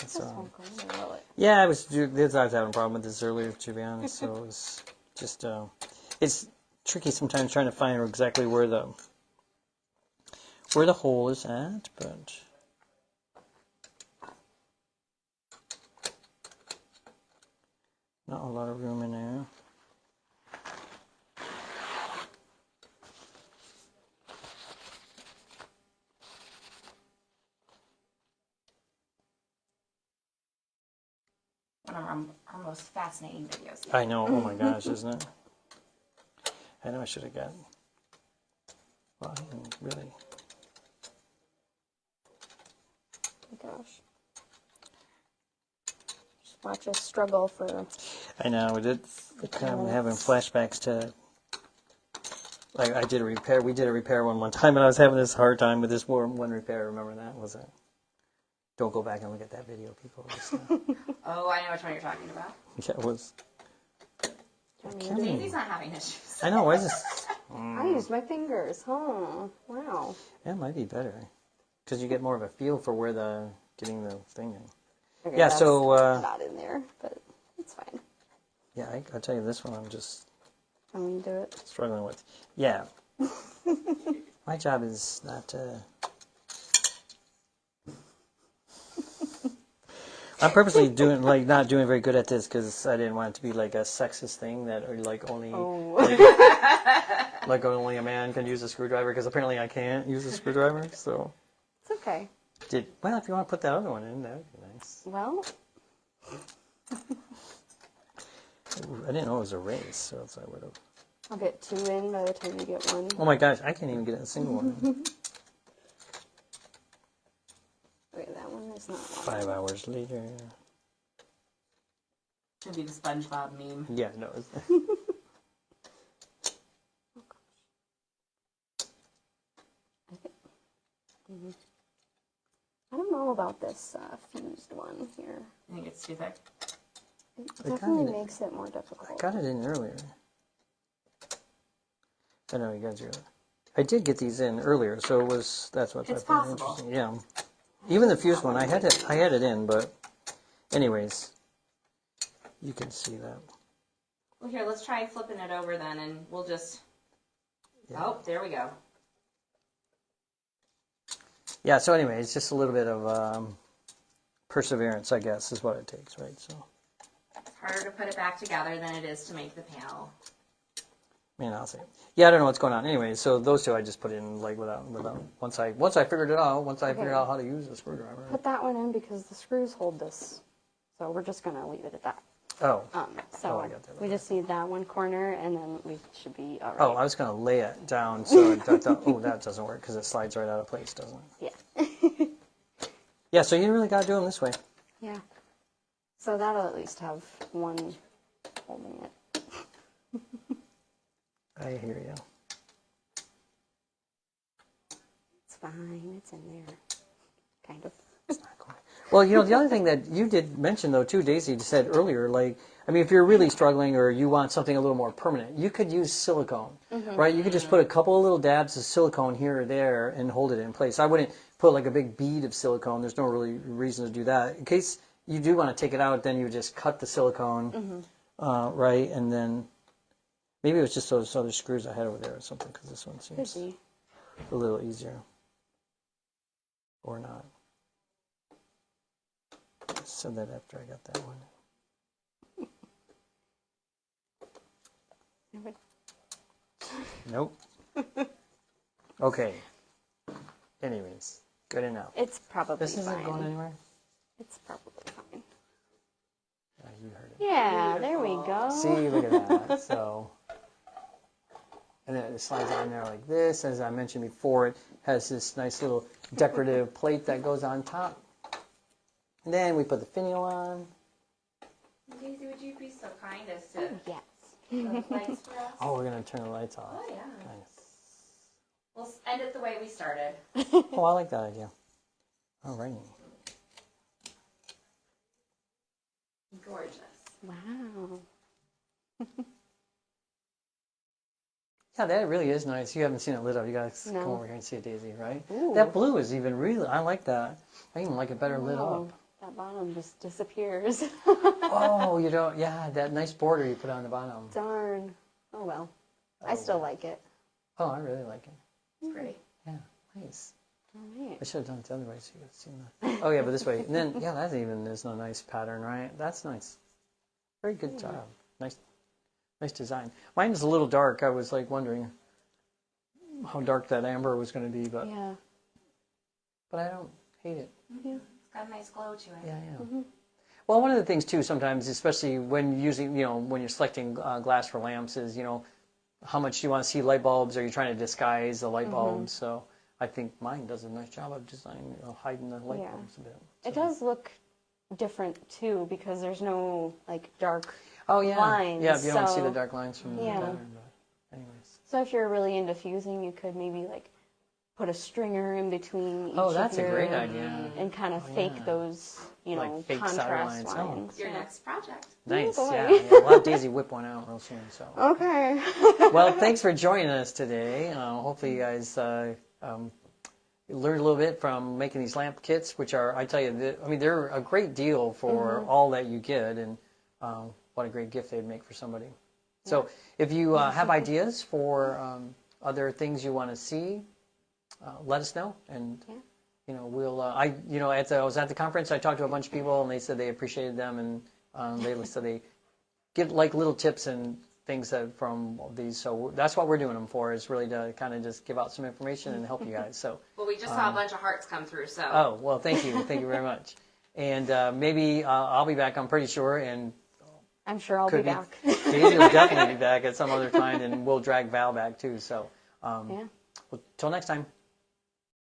Speaker 1: So,
Speaker 3: I love it.
Speaker 1: yeah, I was having a problem with this earlier, to be honest. So it was just it's tricky sometimes trying to find exactly where the hole is at, but not a lot of room in there.
Speaker 2: One of our most fascinating videos.
Speaker 1: I know. Oh my gosh, isn't it? I know I should have gotten. Well, I didn't really.
Speaker 3: Oh my gosh. Just watch us struggle for.
Speaker 1: I know. We did. Kind of having flashbacks to. Like I did a repair. We did a repair one time, and I was having this hard time with this one repair. Remember that? Was it? Don't go back and look at that video, people.
Speaker 2: Oh, I know which one you're talking about.
Speaker 1: Yeah, it was.
Speaker 2: Daisy's not having issues.
Speaker 1: I know. Why is this?
Speaker 3: I used my fingers. Oh, wow.
Speaker 1: That might be better, because you get more of a feel for where getting the thing in.
Speaker 3: Okay,
Speaker 1: Yeah.
Speaker 3: that's
Speaker 1: So.
Speaker 3: not in there, but it's fine.
Speaker 1: Yeah, I'll tell you this one. I'm just
Speaker 3: I'm gonna do it.
Speaker 1: struggling with. Yeah. My job is not to... I'm purposely not doing very good at this because I didn't want it to be like a sexist thing that only only a man can use a screwdriver, because apparently I can't use a screwdriver. So
Speaker 3: It's okay.
Speaker 1: well, if you want to put that other one in, that would be nice.
Speaker 3: Well,
Speaker 1: Ooh, I didn't know it was a race, so else I would have.
Speaker 3: I'll get 2 in by the time you get 1.
Speaker 1: Oh my gosh, I can't even get a single one.
Speaker 3: Okay, that one is not.
Speaker 1: 5 hours later.
Speaker 2: Should be the SpongeBob meme.
Speaker 1: Yeah, no.
Speaker 3: I don't know about this fused one here.
Speaker 2: I think it's too thick.
Speaker 3: It
Speaker 1: I
Speaker 3: definitely
Speaker 1: got it.
Speaker 3: makes it more difficult.
Speaker 1: I got it in earlier. I know you guys are. I did get these in earlier, so that's what's
Speaker 2: It's
Speaker 1: I found
Speaker 2: possible.
Speaker 1: interesting. Yeah, even the fused one, I had it in, but anyways, you can see that.
Speaker 2: Well, here, let's try flipping it over then, and we'll just...
Speaker 1: Yeah.
Speaker 2: Oh, there we go.
Speaker 1: Yeah. So anyway, it's just a little bit of perseverance, I guess, is what it takes, right? So.
Speaker 2: It's harder to put it back together than it is to make the panel.
Speaker 1: I'll say. Yeah, I don't know what's going on. Anyway, so those two I just put in without once I figured it out. Once I figured out how to use the screwdriver.
Speaker 3: Put that one in because the screws hold this. So we're just going to leave it at that.
Speaker 1: Oh.
Speaker 3: So
Speaker 1: I got that.
Speaker 3: we just need that one corner and then we should be all right.
Speaker 1: Oh, I was going to lay it down so I thought, oh, that doesn't work because it slides right out of place, doesn't it?
Speaker 3: Yeah.
Speaker 1: Yeah, so you really got to do them this way.
Speaker 3: Yeah. So that'll at least have one holding it.
Speaker 1: I hear you.
Speaker 3: It's fine. It's in there. Kind of.
Speaker 1: It's not quite. Well, the other thing that you did mention, though, too, Daisy said earlier, if you're really struggling or you want something a little more permanent, you could use silicone, right? You could just put a couple of little dabs of silicone here or there and hold it in place. I wouldn't put like a big bead of silicone. There's no really reason to do that. In case you do want to take it out, then you would just cut the silicone, right? And then maybe it was just those other screws I had over there or something, because this one seems
Speaker 3: Could be.
Speaker 1: a little easier. Or not. I said that after I got that one. Nope. Okay. Anyways, good enough.
Speaker 3: It's probably
Speaker 1: This isn't
Speaker 3: fine.
Speaker 1: going anywhere?
Speaker 3: It's probably fine.
Speaker 1: Yeah, you heard it.
Speaker 3: Yeah, there we go.
Speaker 1: See, look at that. So, and then it slides on there like this. As I mentioned before, it has this nice little decorative plate that goes on top. And then we put the finial on.
Speaker 2: Daisy, would you be so kind as to
Speaker 3: Yes.
Speaker 2: put the lights for us?
Speaker 1: Oh, we're going to turn the lights off.
Speaker 2: Oh, yeah.
Speaker 1: Nice.
Speaker 2: We'll end it the way we started.
Speaker 1: Oh, I like that idea. All right.
Speaker 2: Gorgeous.
Speaker 3: Wow.
Speaker 1: Yeah, that really is nice. You haven't seen it lit up. You guys
Speaker 3: No.
Speaker 1: come over here and see it, Daisy, right?
Speaker 3: Ooh.
Speaker 1: That blue is even really, I like that. I even like it better lit up.
Speaker 3: That bottom just disappears.
Speaker 1: Oh, you don't, yeah, that nice border you put on the bottom.
Speaker 3: Darn. Oh well. I still like it.
Speaker 1: Oh, I really like it.
Speaker 2: It's pretty.
Speaker 1: Yeah, nice.
Speaker 3: All right.
Speaker 1: I should have done it the other way so you could have seen that. Oh, yeah, but this way. And then, yeah, that even is a nice pattern, right? That's nice. Very good job. Nice design. Mine is a little dark. I was like wondering how dark that amber was going to be, but
Speaker 3: Yeah.
Speaker 1: I don't hate it.
Speaker 3: Yeah.
Speaker 2: It's got a nice glow to it.
Speaker 1: Yeah. Well, one of the things too, sometimes, especially when using, when you're selecting glass for lamps, is how much do you want to see light bulbs? Are you trying to disguise the light bulbs? So I think mine does a nice job of designing, hiding the light bulbs a bit. So.
Speaker 3: It does look different too because there's no dark lines.
Speaker 1: Yeah, if you don't see the dark lines from the pattern. But anyways.
Speaker 3: So if you're really into fusing, you could maybe put a stringer in between each
Speaker 1: Oh, that's
Speaker 3: of
Speaker 1: a
Speaker 3: your,
Speaker 1: great idea.
Speaker 3: and kind of fake those,
Speaker 1: fake solder
Speaker 3: contrast
Speaker 1: lines.
Speaker 3: lines.
Speaker 2: Your next project.
Speaker 1: Nice,
Speaker 3: boy.
Speaker 1: yeah. We'll have Daisy whip one out real soon. So.
Speaker 3: Okay.
Speaker 1: Well, thanks for joining us today. Hopefully you guys learned a little bit from making these lamp kits, which are, I tell you, they're a great deal for all that you get, and what a great gift they'd make for somebody. So if you have ideas for other things you want to see, let us know. And we'll. I was at the conference. I talked to a bunch of people, and they said they appreciated them, and they said they give like little tips and things from these. So that's what we're doing them for, is really to kind of just give out some information and help you guys. So.
Speaker 2: Well, we just saw a bunch of hearts come through. So.
Speaker 1: Oh well, thank you very much. And maybe I'll be back. I'm pretty sure, and.
Speaker 3: I'm sure I'll be back.
Speaker 1: Daisy will definitely be back at some other time, and we'll drag Val back too. So, well, till next time.